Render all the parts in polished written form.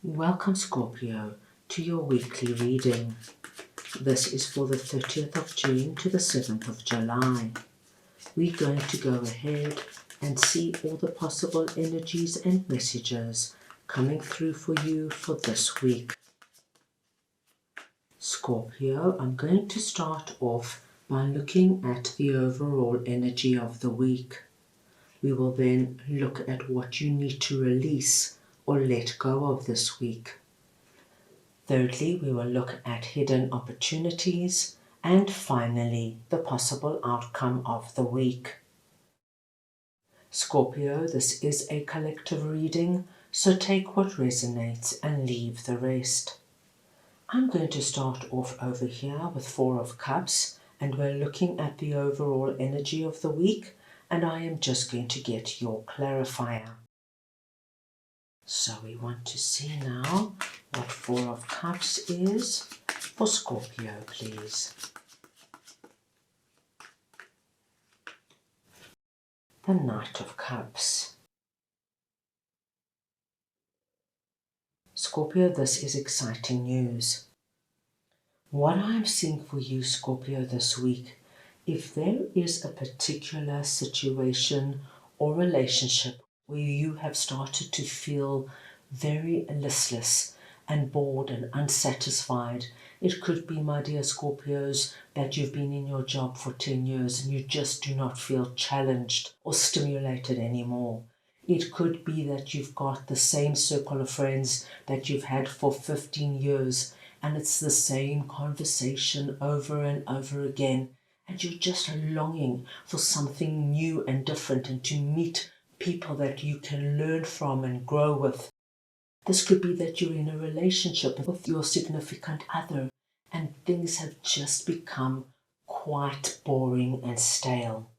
Welcome, Scorpio, to your weekly reading. This is for the 30th of June to the 7th of July. We're going to go ahead and see all the possible energies and messages coming through for you for this week. Scorpio, I'm going to start off by looking at the overall energy of the week. We will then look at what you need to release or let go of this week. Thirdly, we will look at hidden opportunities, and finally, the possible outcome of the week. Scorpio, this is a collective reading, so take what resonates and leave the rest. I'm going to start off over here with Four of Cups, and we're looking at the overall energy of the week, and I am just going to get your clarifier. So we want to see now what Four of Cups is for Scorpio, please. The Knight of Cups. Scorpio, this is exciting news. What I'm seeing for you, Scorpio, this week, if there is a particular situation or relationship where you have started to feel very listless and bored and unsatisfied, it could be, my dear Scorpios, that you've been in your job for 10 years and you just do not feel challenged or stimulated anymore. It could be that you've got the same circle of friends that you've had for 15 years and it's the same conversation over and over again, and you're just longing for something new and different and to meet people that you can learn from and grow with. This could be that you're in a relationship with your significant other and things have just become quite boring and stale.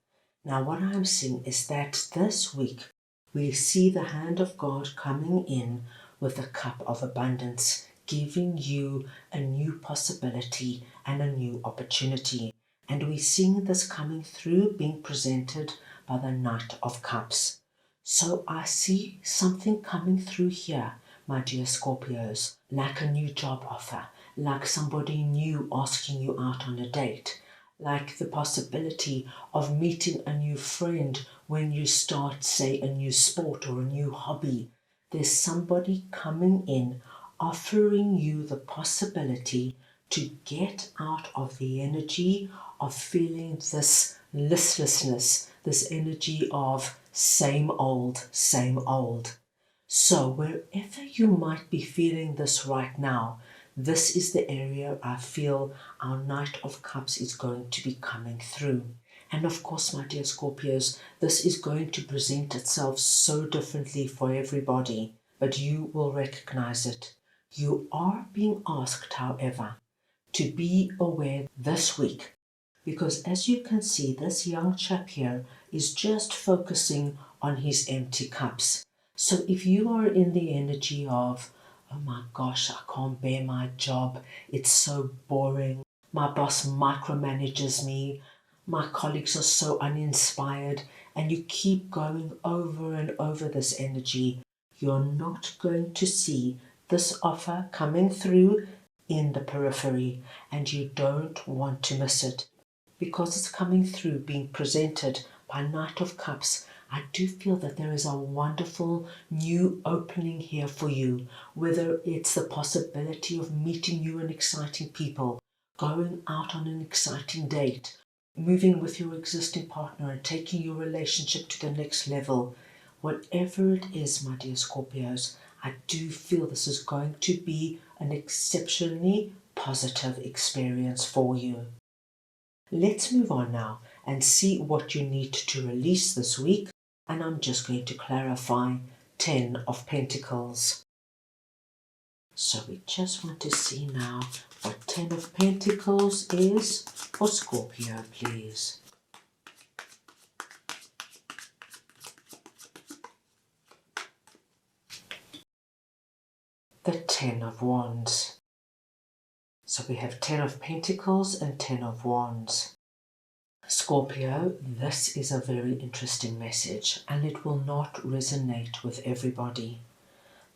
Now what I'm seeing is that this week we see the hand of God coming in with a cup of abundance, giving you a new possibility and a new opportunity. And we're seeing this coming through, being presented by the Knight of Cups. So I see something coming through here, my dear Scorpios, like a new job offer, like somebody new asking you out on a date, like the possibility of meeting a new friend when you start, say, a new sport or a new hobby. There's somebody coming in offering you the possibility to get out of the energy of feeling this listlessness, this energy of same old, same old. So wherever you might be feeling this right now, this is the area I feel our Knight of Cups is going to be coming through. And of course, my dear Scorpios, this is going to present itself so differently for everybody, but you will recognize it. You are being asked, however, to be aware this week, because as you can see, this young chap here is just focusing on his empty cups. So if you are in the energy of, oh my gosh, I can't bear my job, it's so boring, my boss micromanages me, my colleagues are so uninspired, and you keep going over and over this energy, you're not going to see this offer coming through in the periphery, and you don't want to miss it. Because it's coming through, being presented by Knight of Cups, I do feel that there is a wonderful new opening here for you, whether it's the possibility of meeting new and exciting people, going out on an exciting date, moving with your existing partner and taking your relationship to the next level. Whatever it is, my dear Scorpios, I do feel this is going to be an exceptionally positive experience for you. Let's move on now and see what you need to release this week, and I'm just going to clarify 10 of Pentacles. So we just want to see now what 10 of Pentacles is for Scorpio, please. The 10 of Wands. So we have 10 of Pentacles and 10 of Wands. Scorpio, this is a very interesting message and it will not resonate with everybody.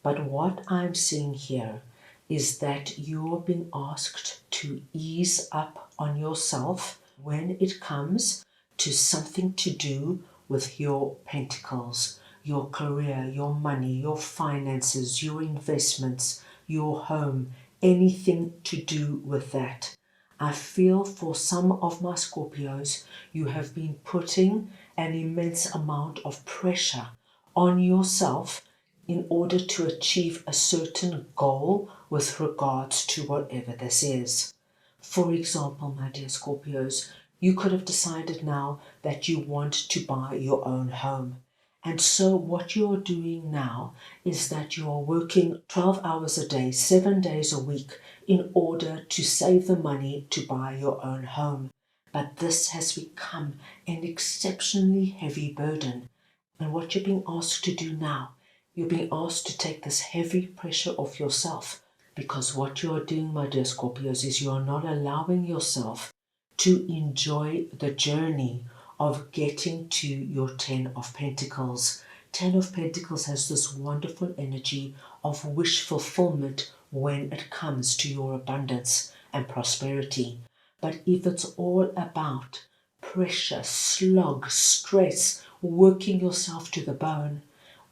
But what I'm seeing here is that you're being asked to ease up on yourself when it comes to something to do with your pentacles, your career, your money, your finances, your investments, your home, anything to do with that. I feel for some of my Scorpios, you have been putting an immense amount of pressure on yourself in order to achieve a certain goal with regards to whatever this is. For example, my dear Scorpios, you could have decided now that you want to buy your own home. And so what you're doing now is that you're working 12 hours a day, 7 days a week in order to save the money to buy your own home. But this has become an exceptionally heavy burden. And what you're being asked to do now, you're being asked to take this heavy pressure off yourself, because what you're doing, my dear Scorpios, is you're not allowing yourself to enjoy the journey of getting to your Ten of Pentacles. Ten of Pentacles has this wonderful energy of wish fulfillment when it comes to your abundance and prosperity. But if it's all about pressure, slog, stress, working yourself to the bone,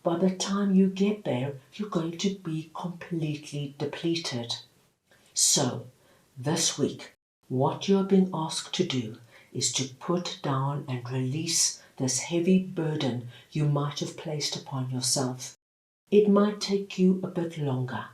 by the time you get there, you're going to be completely depleted. So, this week, what you're being asked to do is to put down and release this heavy burden you might have placed upon yourself. It might take you a bit longer,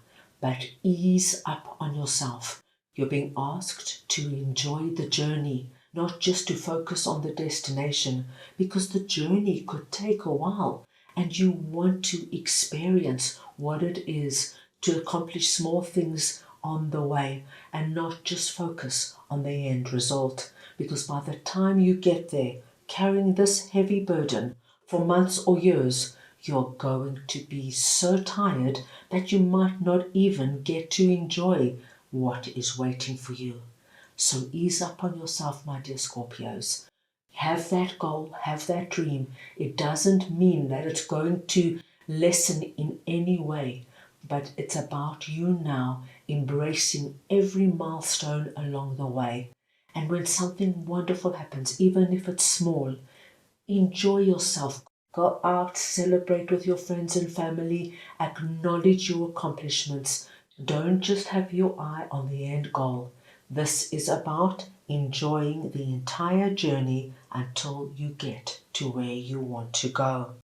but ease up on yourself. You're being asked to enjoy the journey, not just to focus on the destination, because the journey could take a while and you want to experience what it is to accomplish small things on the way and not just focus on the end result. Because by the time you get there, carrying this heavy burden for months or years, you're going to be so tired that you might not even get to enjoy what is waiting for you. So ease up on yourself, my dear Scorpios. Have that goal, have that dream. It doesn't mean that it's going to lessen in any way, but it's about you now embracing every milestone along the way. And when something wonderful happens, even if it's small, enjoy yourself. Go out, celebrate with your friends and family, acknowledge your accomplishments. Don't just have your eye on the end goal. This is about enjoying the entire journey until you get to where you want to go.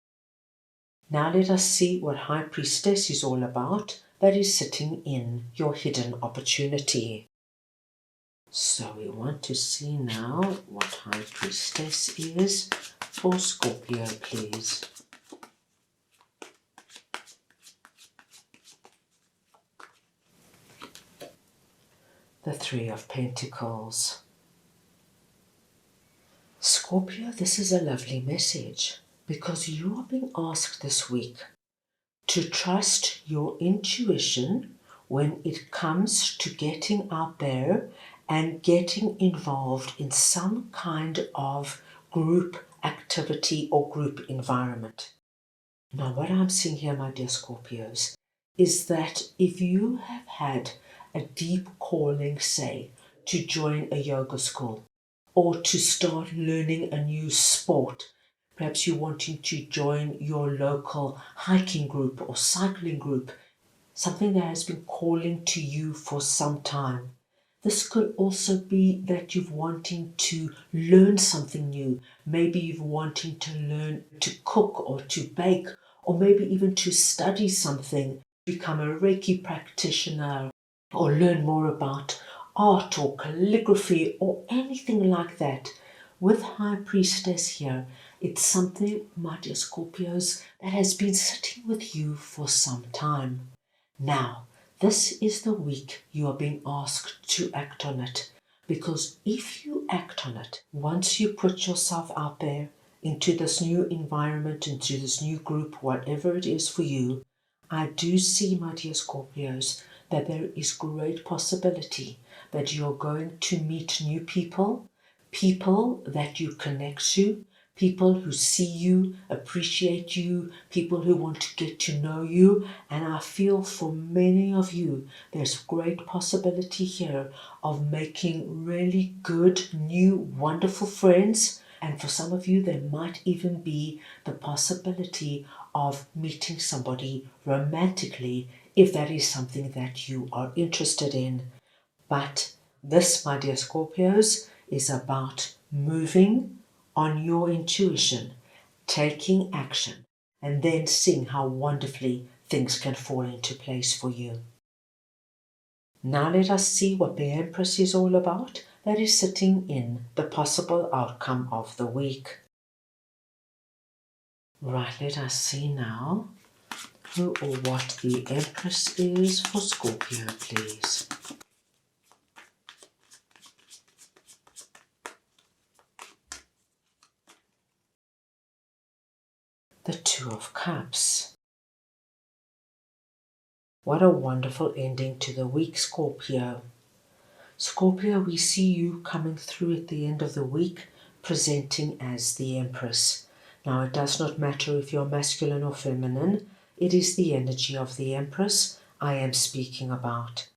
Now let us see what High Priestess is all about that is sitting in your hidden opportunity. So we want to see now what High Priestess is for Scorpio, please. The Three of Pentacles. Scorpio, this is a lovely message because you are being asked this week to trust your intuition when it comes to getting out there and getting involved in some kind of group activity or group environment. Now, what I'm seeing here, my dear Scorpios, is that if you have had a deep calling, say, to join a yoga school or to start learning a new sport, perhaps you're wanting to join your local hiking group or cycling group, something that has been calling to you for some time. This could also be that you're wanting to learn something new. Maybe you're wanting to learn to cook or to bake, or maybe even to study something, become a Reiki practitioner, or learn more about art or calligraphy or anything like that. With High Priestess here, it's something, my dear Scorpios, that has been sitting with you for some time. Now, this is the week you are being asked to act on it, because if you act on it, once you put yourself out there into this new environment, into this new group, whatever it is for you, I do see, my dear Scorpios, that there is great possibility that you're going to meet new people, people that you connect to, people who see you, appreciate you, people who want to get to know you. And I feel for many of you, there's great possibility here of making really good, new, wonderful friends. And for some of you, there might even be the possibility of meeting somebody romantically, if that is something that you are interested in. But this, my dear Scorpios, is about moving on your intuition, taking action, and then seeing how wonderfully things can fall into place for you. Now let us see what the Empress is all about, that is sitting in the possible outcome of the week. Right, let us see now who or what the Empress is for Scorpio, please. The Two of Cups. What a wonderful ending to the week, Scorpio. Scorpio, we see you coming through at the end of the week, presenting as the Empress. Now, it does not matter if you're masculine or feminine. It is the energy of the Empress I am speaking about.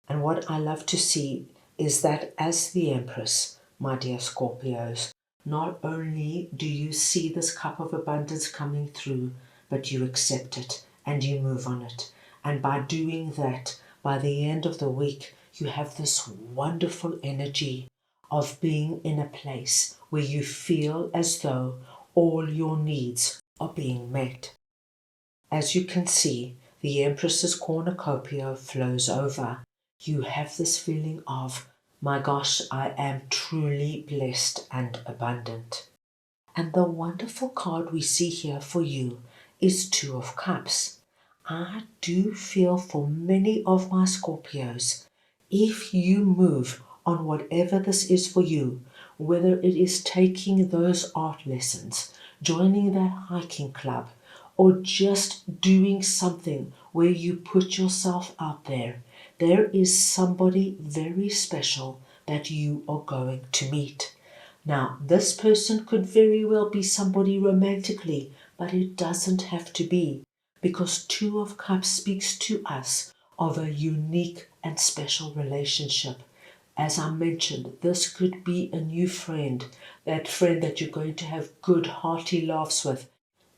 And what I love to see is that as the Empress, my dear Scorpios, not only do you see this cup of abundance coming through, but you accept it and you move on it. And by doing that, by the end of the week, you have this wonderful energy of being in a place where you feel as though all your needs are being met. As you can see, the Empress's cornucopia flows over. You have this feeling of, my gosh, I am truly blessed and abundant. And the wonderful card we see here for you is Two of Cups. I do feel for many of my Scorpios, if you move on whatever this is for you, whether it is taking those art lessons, joining that hiking club, or just doing something where you put yourself out there, there is somebody very special that you are going to meet. Now, this person could very well be somebody romantically, but it doesn't have to be, because Two of Cups speaks to us of a unique and special relationship. As I mentioned, this could be a new friend, that friend that you're going to have good, hearty laughs with.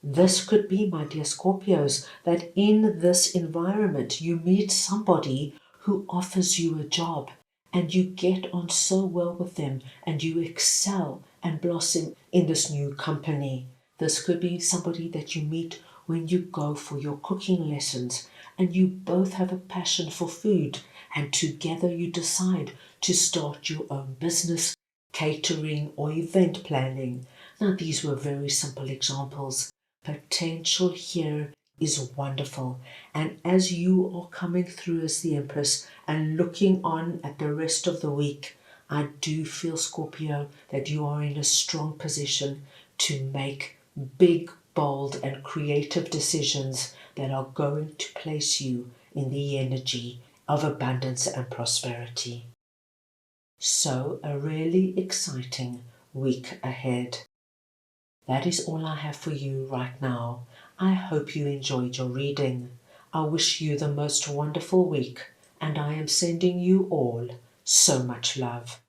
This could be, my dear Scorpios, that in this environment you meet somebody who offers you a job and you get on so well with them and you excel and blossom in this new company. This could be somebody that you meet when you go for your cooking lessons and you both have a passion for food and together you decide to start your own business, catering or event planning. Now, these were very simple examples. Potential here is wonderful. And as you are coming through as the Empress and looking on at the rest of the week, I do feel, Scorpio, that you are in a strong position to make big, bold and creative decisions that are going to place you in the energy of abundance and prosperity. So, a really exciting week ahead. That is all I have for you right now. I hope you enjoyed your reading. I wish you the most wonderful week, and I am sending you all so much love.